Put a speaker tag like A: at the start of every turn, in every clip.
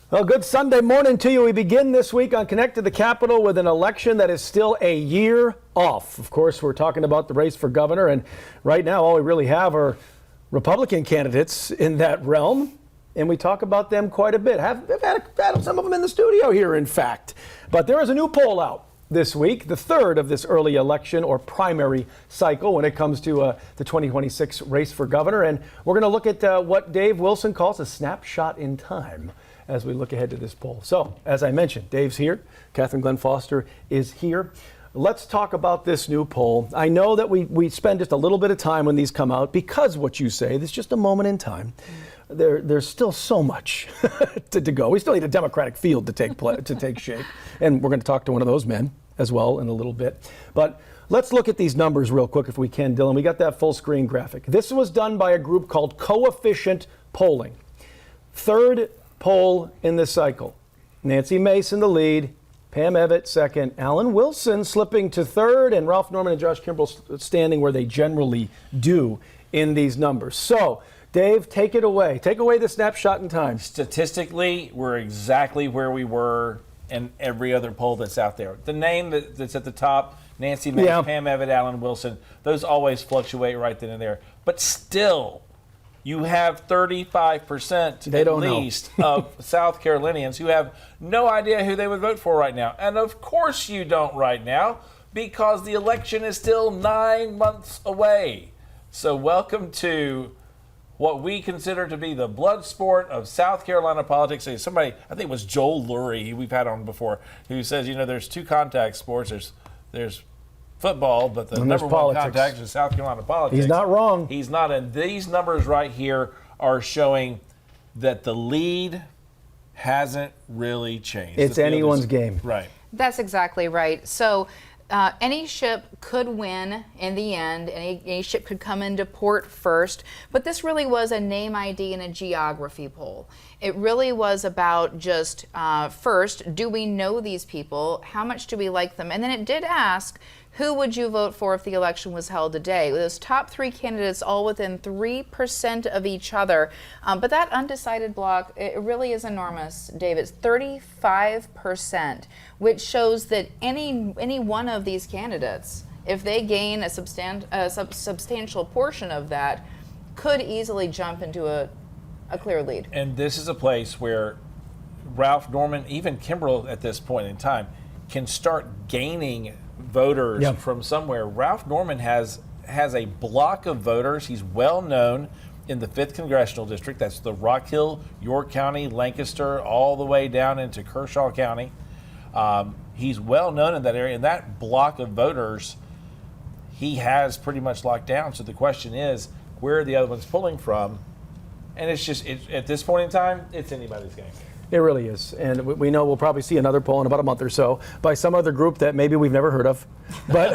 A: Well, good Sunday morning to you. We begin this week on Connect to the Capitol with an election that is still a year off. Of course, we're talking about the race for governor, and right now all we really have are Republican candidates in that realm, and we talk about them quite a bit. We've had some of them in the studio here, in fact. But there is a new poll out this week, the third of this early election or primary cycle when it comes to the 2026 race for governor, and we're going to look at what Dave Wilson calls a snapshot in time as we look ahead to this poll. So, as I mentioned, Dave's here. Catherine Glenn Foster is here. Let's talk about this new poll. I know that we spend just a little bit of time when these come out because what you say, there's just a moment in time. There's still so much to go. We still need a Democratic field to take shape. And we're going to talk to one of those men as well in a little bit. But let's look at these numbers real quick if we can, Dylan. We got that full screen graphic. This was done by a group called Coefficient Polling. Third poll in this cycle. Nancy Mace in the lead, Pam Evette second, Alan Wilson slipping to third, and Ralph Norman and Josh Kimbrell standing where they generally do in these numbers. So, Dave, take it away. Take away the snapshot in time.
B: Statistically, we're exactly where we were in every other poll that's out there. The name that's at the top, Nancy Mace, Pam Evette, Alan Wilson, those always fluctuate right then and there. But still, you have 35% at least of South Carolinians who have no idea who they would vote for right now. And of course you don't right now, because the election is still 9 months away. So welcome to what we consider to be the blood sport of South Carolina politics. Somebody, I think it was Joel Lurie, we've had on before, who says, there's two contact sports. There's football, but the number one contact is South Carolina politics.
A: He's not wrong.
B: He's not, and these numbers right here are showing that the lead hasn't really changed.
A: It's anyone's game.
B: Right.
C: That's exactly right. So any ship could win in the end. Any ship could come into port first. But this really was a name ID and a geography poll. It really was about just first, do we know these people? How much do we like them? And then it did ask, who would you vote for if the election was held today? Those top three candidates all within 3% of each other. But that undecided block, it really is enormous, Dave. It's 35%, which shows that any one of these candidates, if they gain a substantial portion of that, could easily jump into a clear lead.
B: And this is a place where Ralph Norman, even Kimbrell at this point in time, can start gaining voters from somewhere. Ralph Norman has a block of voters. He's well known in the 5th Congressional District. That's the Rock Hill, York County, Lancaster, all the way down into Kershaw County. He's well known in that area. And that block of voters, he has pretty much locked down. So the question is, where are the other ones pulling from? And it's just, at this point in time, it's anybody's game.
A: It really is. And we know we'll probably see another poll in about a month or so by some other group that maybe we've never heard of. But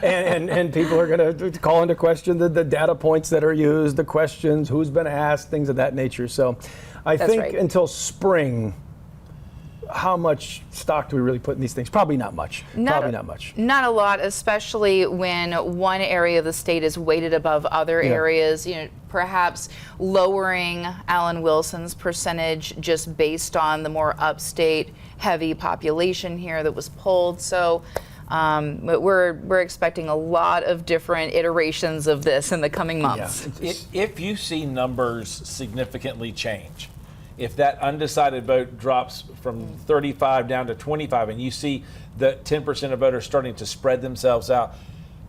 A: and people are going to call into question the data points that are used, the questions, who's been asked, things of that nature. So I think until spring, how much stock do we really put in these things? Probably not much. Probably not much.
C: Not a lot, especially when one area of the state is weighted above other areas. Perhaps lowering Alan Wilson's percentage just based on the more upstate heavy population here that was polled. So we're expecting a lot of different iterations of this in the coming months.
B: Yeah. If you see numbers significantly change, if that undecided vote drops from 35 down to 25 and you see the 10% of voters starting to spread themselves out,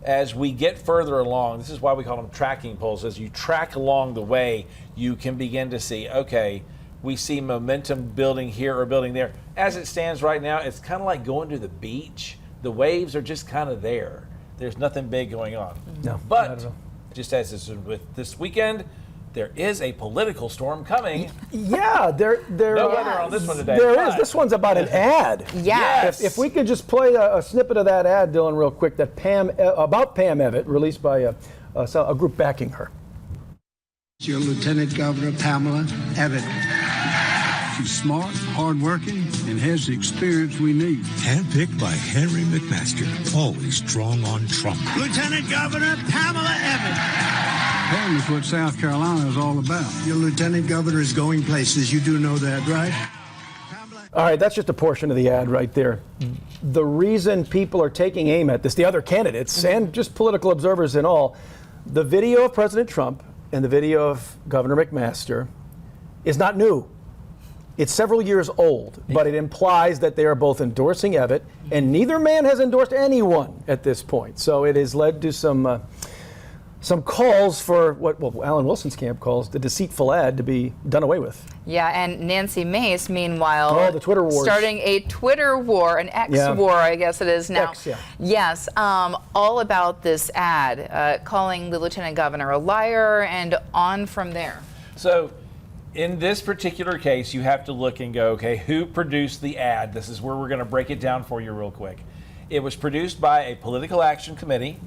B: as we get further along, this is why we call them tracking polls. As you track along the way, you can begin to see, okay, we see momentum building here or building there. As it stands right now, it's kind of like going to the beach. The waves are just kind of there. There's nothing big going on.
A: No,
B: but just as is with this weekend, there is a political storm coming.
A: Yeah, there
B: no weather on this one today.
A: There is. This one's about an ad.
C: Yes.
A: If we could just play a snippet of that ad, Dylan, real quick, that about Pam Evette, released by a group backing her.
D: Your Lieutenant Governor Pamela Evette. She's smart, hardworking, and has the experience we need.
E: Handpicked by Henry McMaster, always strong on Trump.
D: Lieutenant Governor Pamela Evette. Pam is what South Carolina is all about. Your lieutenant governor is going places. You do know that, right?
A: All right, that's just a portion of the ad right there. The reason people are taking aim at this, the other candidates and just political observers and all, the video of President Trump and the video of Governor McMaster is not new. It's several years old, but it implies that they are both endorsing Evette, and neither man has endorsed anyone at this point. So it has led to some calls for what Alan Wilson's camp calls the deceitful ad to be done away with.
C: Yeah, and Nancy Mace, meanwhile,
A: the Twitter wars.
C: starting a Twitter war, an X war, I guess it is now.
A: X, yeah.
C: Yes, all about this ad, calling the lieutenant governor a liar, and on from there.
B: So, in this particular case, you have to look and go, okay, who produced the ad? This is where we're going to break it down for you real quick. It was produced by a political action committee.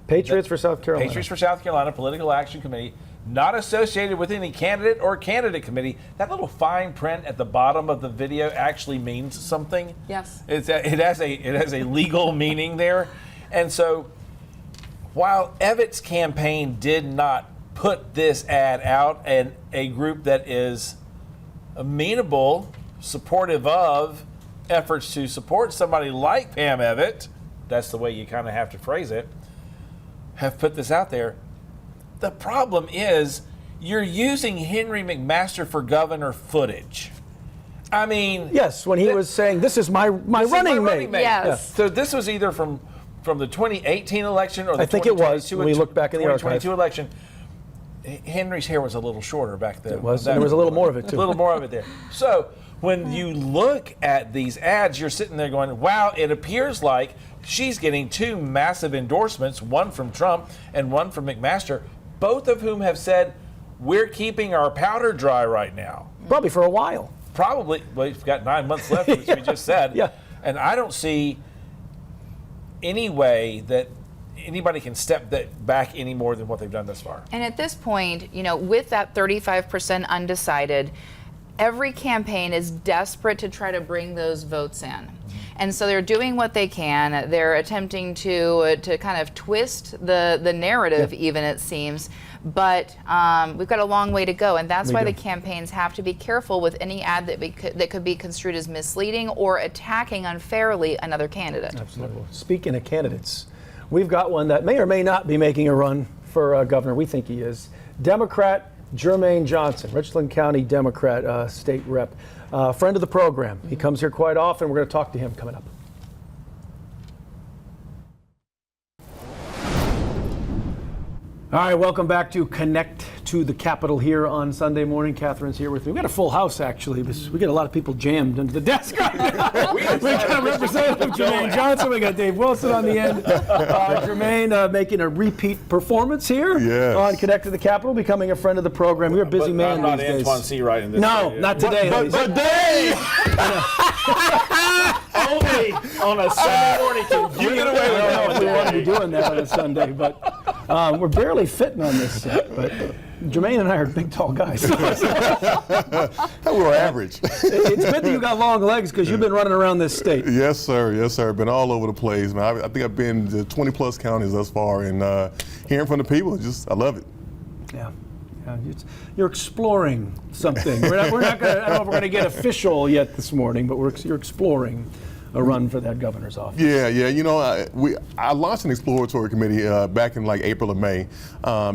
A: Patriots for South Carolina.
B: Patriots for South Carolina Political Action Committee, not associated with any candidate or candidate committee. That little fine print at the bottom of the video actually means something.
C: Yes.
B: It has a legal meaning there. And so while Evette's campaign did not put this ad out, and a group that is amenable, supportive of efforts to support somebody like Pam Evette, that's the way you kind of have to phrase it, have put this out there. The problem is you're using Henry McMaster for governor footage. I mean,
A: yes, when he was saying, "This is my running mate."
C: Yes.
A: Yeah.
B: So this was either from the 2018 election or the
A: I think it was, when we look back in the
B: 2022
A: archive.
B: election. Henry's hair was a little shorter back then.
A: It was, and there was a little more of it too.
B: A little more of it there. So when you look at these ads, you're sitting there going, wow, it appears like she's getting two massive endorsements, one from Trump and one from McMaster, both of whom have said, we're keeping our powder dry right now.
A: Probably for a while.
B: Probably. Well, we've got 9 months left, which we just said.
A: Yeah.
B: And I don't see any way that anybody can step that back any more than what they've done thus far.
C: And at this point, with that 35% undecided, every campaign is desperate to try to bring those votes in. And so they're doing what they can. They're attempting to kind of twist the narrative, even, it seems. But we've got a long way to go, and that's why the campaigns have to be careful with any ad that could be construed as misleading or attacking unfairly another candidate.
A: Absolutely. Speaking of candidates, we've got one that may or may not be making a run for governor. We think he is. Democrat Jermaine Johnson, Richland County Democrat, state rep, friend of the program. He comes here quite often. We're going to talk to him coming up. All right, welcome back to Connect to the Capitol here on Sunday morning. Catherine's here with me. We got a full house, actually. We get a lot of people jammed into the desk right now. We got Representative Jermaine Johnson. We got Dave Wilson on the end. Jermaine making a repeat performance here on Connect to the Capitol, becoming a friend of the program. You're a busy man
B: I'm
A: these
B: not
A: days.
B: Antoine C. right in this.
A: No,
B: area.
A: not today.
B: But Dave! Only on a Sunday morning can you get away with
A: I don't know
B: that.
A: if we want to be doing that on a Sunday, but we're barely fitting on this set. But Jermaine and I are big, tall guys.
F: We're average.
A: It's good that you got long legs because you've been running around this state.
F: Yes, sir. Yes, sir. Been all over the place, man. I think I've been to 20 plus counties thus far, and hearing from the people, I love it.
A: Yeah. You're exploring something. We're not gonna, I don't know if we're going to get official yet this morning, but you're exploring a run for that governor's office.
F: Yeah. I launched an exploratory committee back in like April or May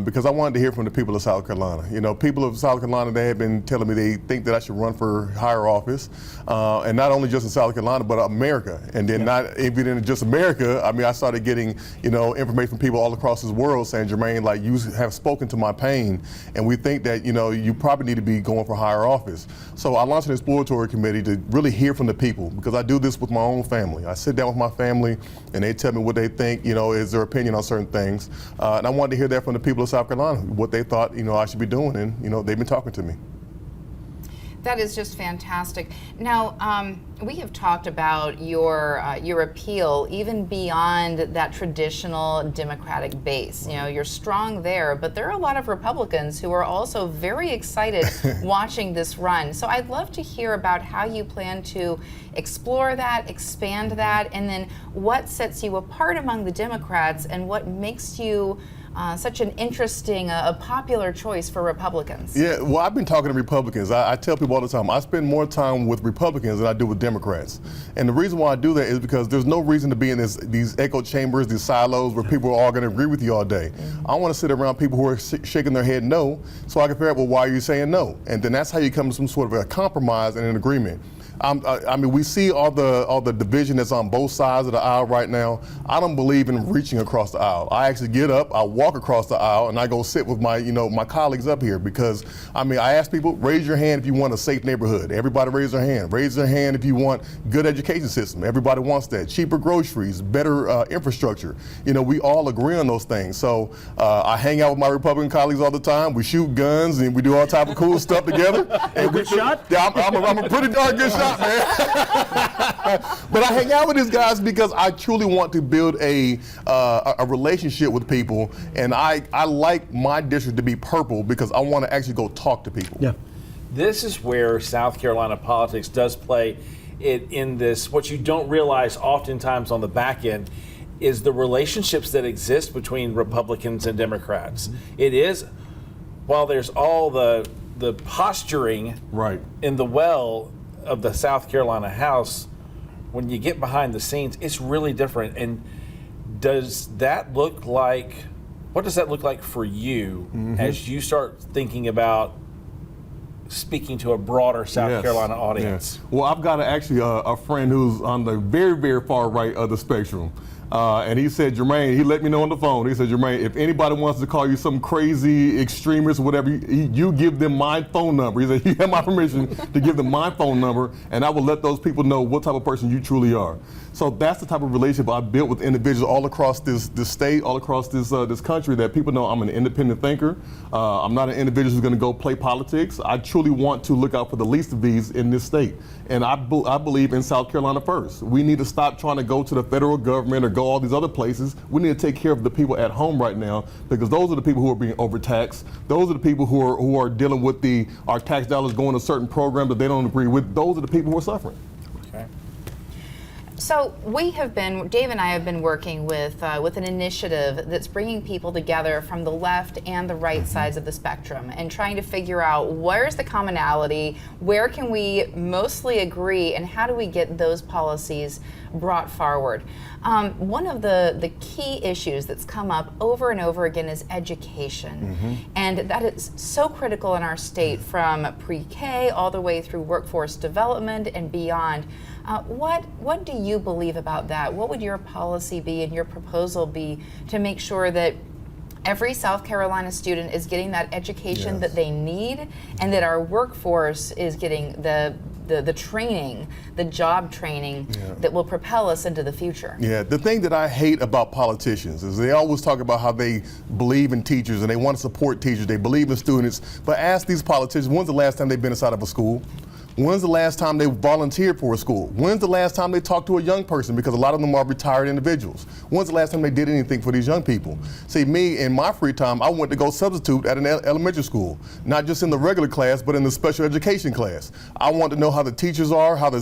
F: because I wanted to hear from the people of South Carolina. People of South Carolina, they have been telling me they think that I should run for higher office, and not only just in South Carolina, but America. And then not even in just America. I mean, I started getting information from people all across this world saying, Jermaine, like, you have spoken to my pain, and we think that you probably need to be going for higher office. So I launched an exploratory committee to really hear from the people, because I do this with my own family. I sit down with my family and they tell me what they think, is their opinion on certain things. And I wanted to hear that from the people of South Carolina, what they thought, I should be doing. And, they've been talking to me.
C: That is just fantastic. Now, we have talked about your appeal even beyond that traditional Democratic base. You're strong there, but there are a lot of Republicans who are also very excited watching this run. So I'd love to hear about how you plan to explore that, expand that, and then what sets you apart among the Democrats and what makes you such an interesting, a popular choice for Republicans.
F: Yeah, well, I've been talking to Republicans. I tell people all the time, I spend more time with Republicans than I do with Democrats. And the reason why I do that is because there's no reason to be in these echo chambers, these silos where people are all going to agree with you all day. I want to sit around people who are shaking their head no, so I can figure out, well, why are you saying no? And then that's how you come to some sort of a compromise and an agreement. I mean, we see all the division that's on both sides of the aisle right now. I don't believe in reaching across the aisle. I actually get up, I walk across the aisle, and I go sit with my colleagues up here because, I mean, I ask people, raise your hand if you want a safe neighborhood. Everybody raise their hand. Raise their hand if you want good education system. Everybody wants that. Cheaper groceries, better infrastructure. You know, we all agree on those things. So I hang out with my Republican colleagues all the time. We shoot guns and we do all type of cool stuff together. And
A: good shot?
F: Yeah, I'm a pretty darn good shot, man. But I hang out with these guys because I truly want to build a relationship with people, and I like my district to be purple because I want to actually go talk to people.
A: Yeah.
B: This is where South Carolina politics does play in this. What you don't realize oftentimes on the back end is the relationships that exist between Republicans and Democrats. It is, while there's all the posturing
F: Right.
B: in the well of the South Carolina House, when you get behind the scenes, it's really different. And what does that look like for you as you start thinking about speaking to a broader South Carolina audience?
F: Yes. Well, I've got actually a friend who's on the very, very far right of the spectrum. And he said, Jermaine, he let me know on the phone. He said, Jermaine, if anybody wants to call you some crazy extremist or whatever, you give them my phone number. He said, you have my permission to give them my phone number, and I will let those people know what type of person you truly are. So that's the type of relationship I built with individuals all across this state, all across this country, that people know I'm an independent thinker. I'm not an individual who's going to go play politics. I truly want to look out for the least of these in this state. And I believe in South Carolina first. We need to stop trying to go to the federal government or go all these other places. We need to take care of the people at home right now, because those are the people who are being overtaxed. Those are the people who are dealing with our tax dollars going to certain programs that they don't agree with. Those are the people who are suffering.
B: Okay.
C: So Dave and I have been working with an initiative that's bringing people together from the left and the right sides of the spectrum and trying to figure out where's the commonality, where can we mostly agree, and how do we get those policies brought forward. One of the key issues that's come up over and over again is education. And that is so critical in our state, from pre-K all the way through workforce development and beyond. What do you believe about that? What would your policy be and your proposal be to make sure that every South Carolina student is getting that education that they need, and that our workforce is getting the training, the job training that will propel us into the future?
F: Yeah, the thing that I hate about politicians is they always talk about how they believe in teachers and they want to support teachers, they believe in students, but ask these politicians, when's the last time they've been inside of a school? When's the last time they volunteered for a school? When's the last time they talked to a young person? Because a lot of them are retired individuals. When's the last time they did anything for these young people? See, me, in my free time, I went to go substitute at an elementary school, not just in the regular class, but in the special education class. I want to know how the teachers are, how the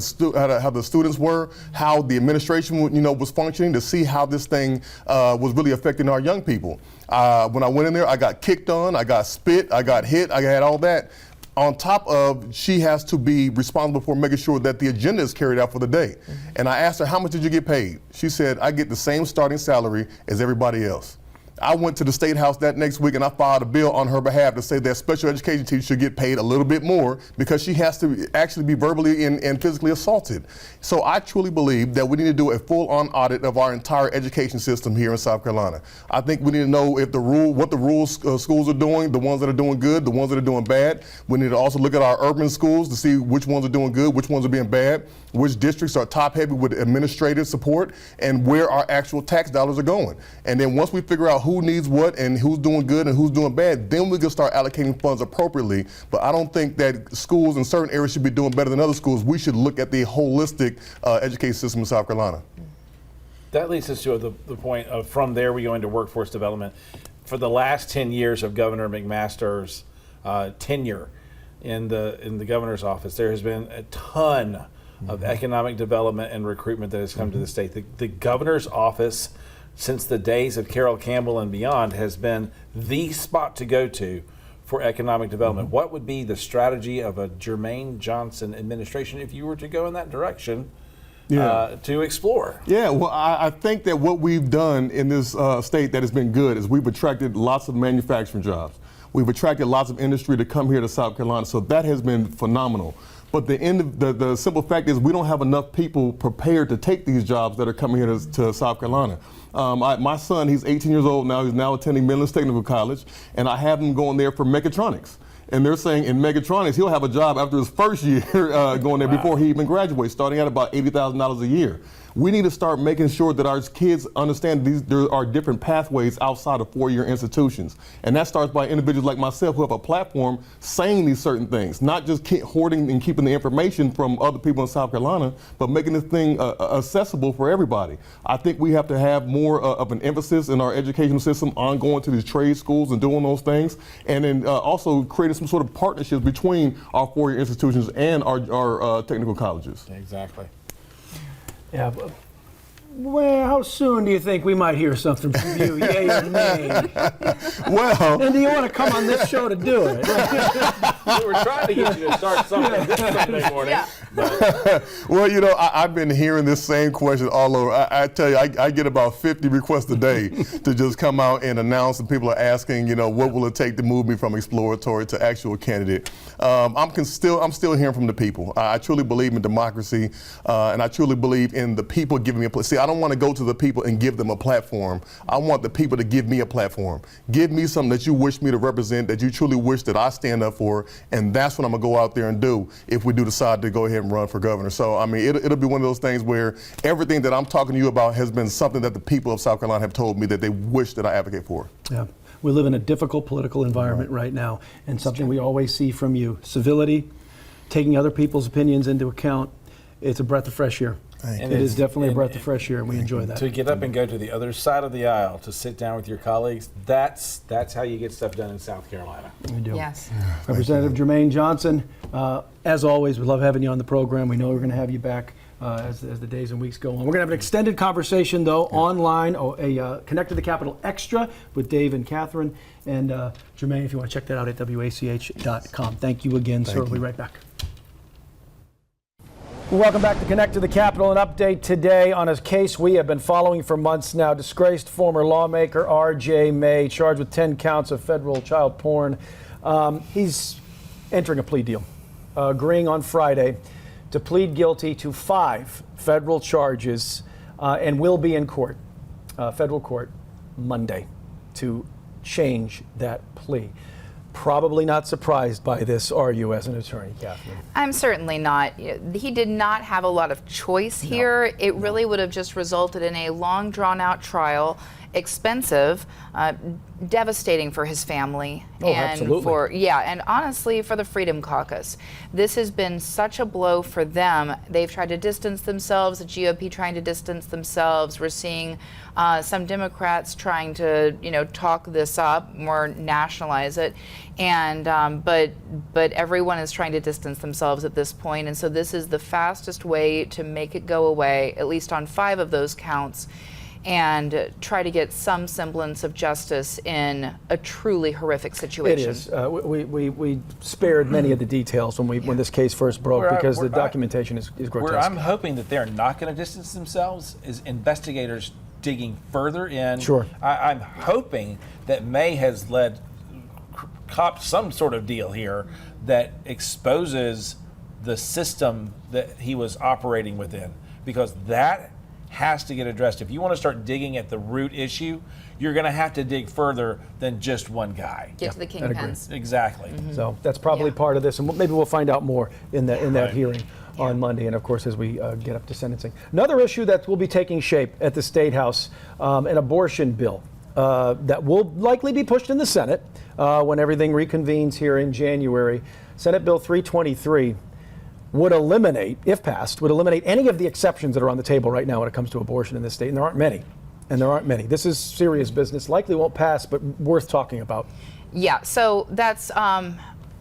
F: students were, how the administration, was functioning, to see how this thing was really affecting our young people. When I went in there, I got kicked on, I got spit, I got hit, I had all that. On top of, she has to be responsible for making sure that the agenda is carried out for the day. And I asked her, how much did you get paid? She said, I get the same starting salary as everybody else. I went to the State House that next week and I filed a bill on her behalf to say that special education teachers should get paid a little bit more, because she has to actually be verbally and physically assaulted. So I truly believe that we need to do a full-on audit of our entire education system here in South Carolina. I think we need to know what the rules schools are doing, the ones that are doing good, the ones that are doing bad. We need to also look at our urban schools to see which ones are doing good, which ones are being bad, which districts are top-heavy with administrative support, and where our actual tax dollars are going. And then once we figure out who needs what and who's doing good and who's doing bad, then we can start allocating funds appropriately. But I don't think that schools in certain areas should be doing better than other schools. We should look at the holistic education system in South Carolina.
B: That leads us to the point of, from there we go into workforce development. For the last 10 years of Governor McMaster's tenure in the governor's office, there has been a ton of economic development and recruitment that has come to the state. The governor's office since the days of Carol Campbell and beyond, has been the spot to go to for economic development. What would be the strategy of a Jermaine Johnson administration if you were to go in that direction to explore?
F: Yeah, well, I think that what we've done in this state that has been good is we've attracted lots of manufacturing jobs. We've attracted lots of industry to come here to South Carolina, so that has been phenomenal. But the simple fact is we don't have enough people prepared to take these jobs that are coming here to South Carolina. My son, he's 18 years old now. He's now attending Midlands Technical College, and I have him going there for mechatronics. And they're saying in mechatronics, he'll have a job after his first year going there before he even graduates, starting at about $80,000 a year. We need to start making sure that our kids understand there are different pathways outside of four-year institutions. And that starts by individuals like myself who have a platform saying these certain things, not just hoarding and keeping the information from other people in South Carolina, but making this thing accessible for everybody. I think we have to have more of an emphasis in our educational system on going to these trade schools and doing those things, and then also creating some sort of partnerships between our four-year institutions and our technical colleges.
B: Exactly.
A: Yeah. Well, how soon do you think we might hear something from you, yay or nay?
F: Well,
A: And do you want to come on this show to do it?
B: We were trying to get you to start something this Sunday morning.
C: Yeah.
F: well, I've been hearing this same question all over. I tell you, I get about 50 requests a day to just come out and announce, and people are asking, what will it take to move me from exploratory to actual candidate? I'm still hearing from the people. I truly believe in democracy, and I truly believe in the people giving me a place. See, I don't want to go to the people and give them a platform. I want the people to give me a platform. Give me something that you wish me to represent, that you truly wish that I stand up for, and that's what I'm going to go out there and do if we do decide to go ahead and run for governor. So, I mean, it'll be one of those things where everything that I'm talking to you about has been something that the people of South Carolina have told me that they wish that I advocate for.
A: Yeah. We live in a difficult political environment right now, and something we always see from you, civility, taking other people's opinions into account. It's a breath of fresh air. It is definitely a breath of fresh air, and we enjoy that.
B: To get up and go to the other side of the aisle, to sit down with your colleagues, that's how you get stuff done in South Carolina.
A: We do.
C: Yes.
A: Representative Jermaine Johnson, as always, we love having you on the program. We know we're going to have you back as the days and weeks go on. We're going to have an extended conversation, though, online, a Connect to the Capitol Extra with Dave and Catherine. And Jermaine, if you want to check that out at WACH.com. Thank you again, sir. We'll be right back. Welcome back to Connect to the Capitol. An update today on a case we have been following for months now. Disgraced former lawmaker R.J. May, charged with 10 counts of federal child porn. He's entering a plea deal, agreeing on Friday to plead guilty to 5 federal charges and will be in court, federal court, Monday to change that plea. Probably not surprised by this, are you, as an attorney, Catherine?
C: I'm certainly not. He did not have a lot of choice here. It really would have just resulted in a long, drawn-out trial, expensive, devastating for his family, and
A: absolutely.
C: and honestly for the Freedom Caucus. This has been such a blow for them. They've tried to distance themselves, the GOP trying to distance themselves. We're seeing some Democrats trying to, talk this up, more nationalize it, and but everyone is trying to distance themselves at this point, and so this is the fastest way to make it go away, at least on 5 of those counts, and try to get some semblance of justice in a truly horrific situation.
A: It is. We spared many of the details when this case first broke because the documentation is grotesque.
B: Where I'm hoping that they're not going to distance themselves is investigators digging further in.
A: Sure.
B: I'm hoping that May has copped some sort of deal here that exposes the system that he was operating within, because that has to get addressed. If you want to start digging at the root issue, you're going to have to dig further than just one guy.
C: Get to the kingpins.
B: Exactly.
A: Mm-hmm. So that's probably part of this, and maybe we'll find out more in that hearing on Monday, and of course as we get up to sentencing. Another issue that will be taking shape at the State House, an abortion bill that will likely be pushed in the Senate when everything reconvenes here in January. Senate Bill 323 would eliminate, if passed, any of the exceptions that are on the table right now when it comes to abortion in this state, and there aren't many. This is serious business. Likely won't pass, but worth talking about.
C: Yeah, so that's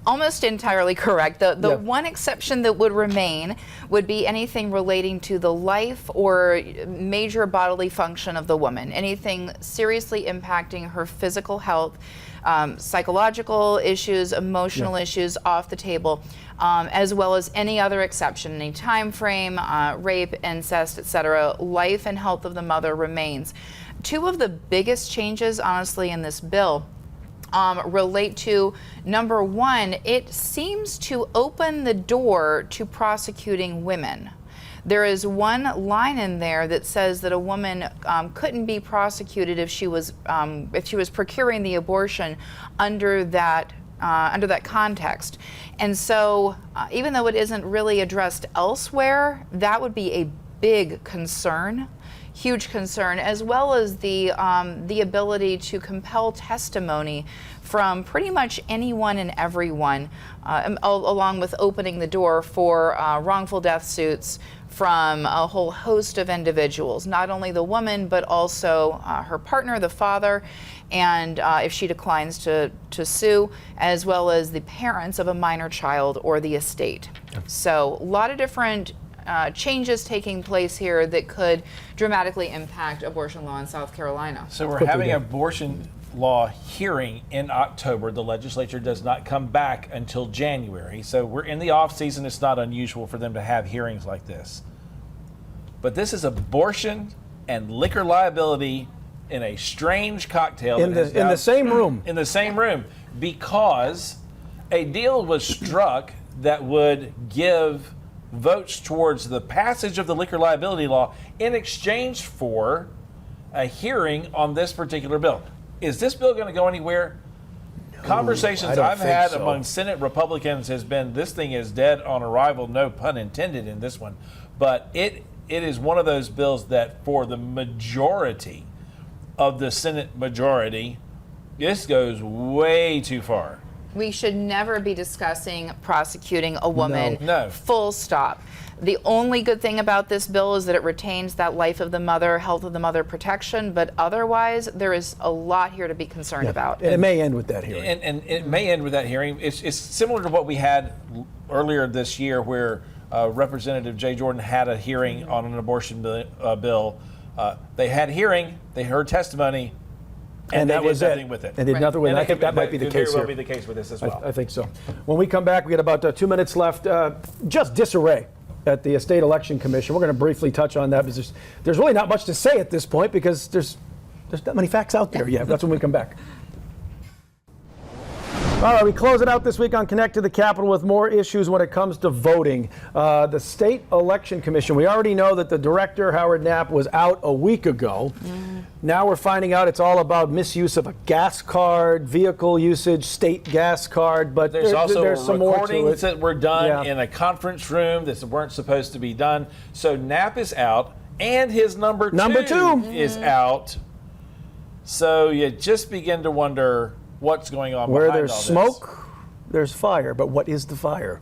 C: Almost entirely correct. The
A: Yeah.
C: one exception that would remain would be anything relating to the life or major bodily function of the woman. Anything seriously impacting her physical health, psychological issues, emotional issues off the table, as well as any other exception, any time frame, rape, incest, etc. Life and health of the mother remains. Two of the biggest changes, honestly, in this bill relate to, number one, it seems to open the door to prosecuting women. There is one line in there that says that a woman couldn't be prosecuted if she was procuring the abortion under that context. And so, even though it isn't really addressed elsewhere, that would be a big concern. Huge concern, as well as the ability to compel testimony from pretty much anyone and everyone, along with opening the door for wrongful death suits from a whole host of individuals, not only the woman, but also her partner, the father, and if she declines to sue, as well as the parents of a minor child or the estate. So a lot of different changes taking place here that could dramatically impact abortion law in South Carolina.
B: So we're having an abortion law hearing in October. The legislature does not come back until January. So we're in the off season. It's not unusual for them to have hearings like this. But this is abortion and liquor liability in a strange cocktail.
A: In the same room.
B: In the same room, because a deal was struck that would give votes towards the passage of the liquor liability law in exchange for a hearing on this particular bill. Is this bill going to go anywhere? Conversations I've had among Senate Republicans has been, this thing is dead on arrival, no pun intended in this one. But it is one of those bills that for the majority of the Senate majority, this goes way too far.
C: We should never be discussing prosecuting a woman.
B: No.
C: Full stop. The only good thing about this bill is that it retains that life of the mother, health of the mother protection, but otherwise there is a lot here to be concerned about.
A: And it may end with that hearing.
B: And it may end with that hearing. It's similar to what we had earlier this year where Representative Jay Jordan had a hearing on an abortion bill. They had hearing, they heard testimony, and
A: that
B: they
A: was
B: did nothing
A: it.
B: with it.
A: And did nothing with it.
B: And
A: I think that might be the
B: could
A: case
B: very well
A: here.
B: be the case with this as well.
A: I think so. When we come back, we got about 2 minutes left. Just disarray at the State Election Commission. We're going to briefly touch on that because there's really not much to say at this point because there's not many facts out there yet. That's when we come back. All right, we close it out this week on Connect to the Capitol with more issues when it comes to voting. The State Election Commission, we already know that the director, Howard Knapp, was out a week ago. Now we're finding out it's all about misuse of a gas card, vehicle usage, state gas card, but
B: There's also
A: some more to
B: recordings
A: it.
B: that were done in a conference room that weren't supposed to be done. So Knapp is out, and his number two is out. So you just begin to wonder what's going on
A: Where
B: behind
A: there's
B: all this.
A: smoke, there's fire. But what is the fire?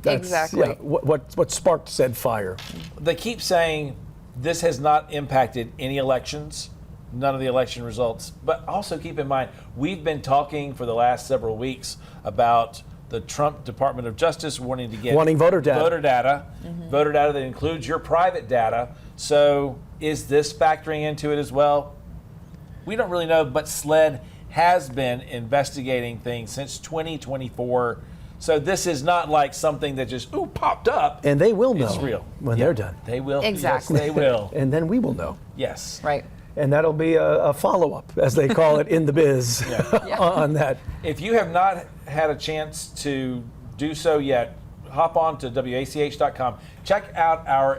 C: Exactly.
A: Yeah, what sparked said fire?
B: They keep saying this has not impacted any elections, none of the election results. But also keep in mind, we've been talking for the last several weeks about the Trump Department of Justice wanting voter data. Voter data that includes your private data. So is this factoring into it as well? We don't really know, but SLED has been investigating things since 2024. So this is not like something that just popped up.
A: And they will know
B: It's real.
A: when they're done.
B: They will.
C: Exactly.
B: Yes, they will.
A: And then we will know.
B: Yes.
C: Right.
A: And that'll be a follow-up, as they call it in the biz, on that.
B: If you have not had a chance to do so yet, hop on to WACH.com. Check out our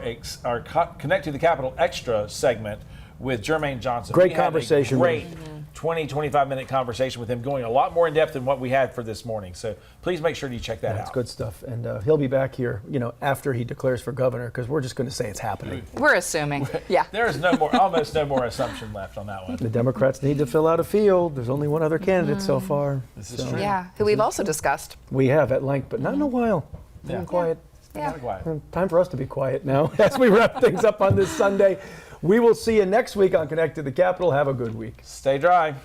B: Connect to the Capitol Extra segment with Jermaine Johnson.
A: Great conversation.
B: Great 20, 25-minute conversation with him, going a lot more in depth than what we had for this morning. So please make sure you check that out.
A: That's good stuff. And he'll be back here, after he declares for governor, because we're just going to say it's happening.
C: We're assuming. Yeah.
B: There is almost no more assumption left on that one.
A: The Democrats need to fill out a field. There's only one other candidate so far.
B: This is true.
C: Yeah, who we've also discussed.
A: We have at length, but not in a while.
B: Yeah.
A: Been quiet.
C: Yeah.
A: Time for us to be quiet now as we wrap things up on this Sunday. We will see you next week on Connect to the Capitol. Have a good week.
B: Stay dry.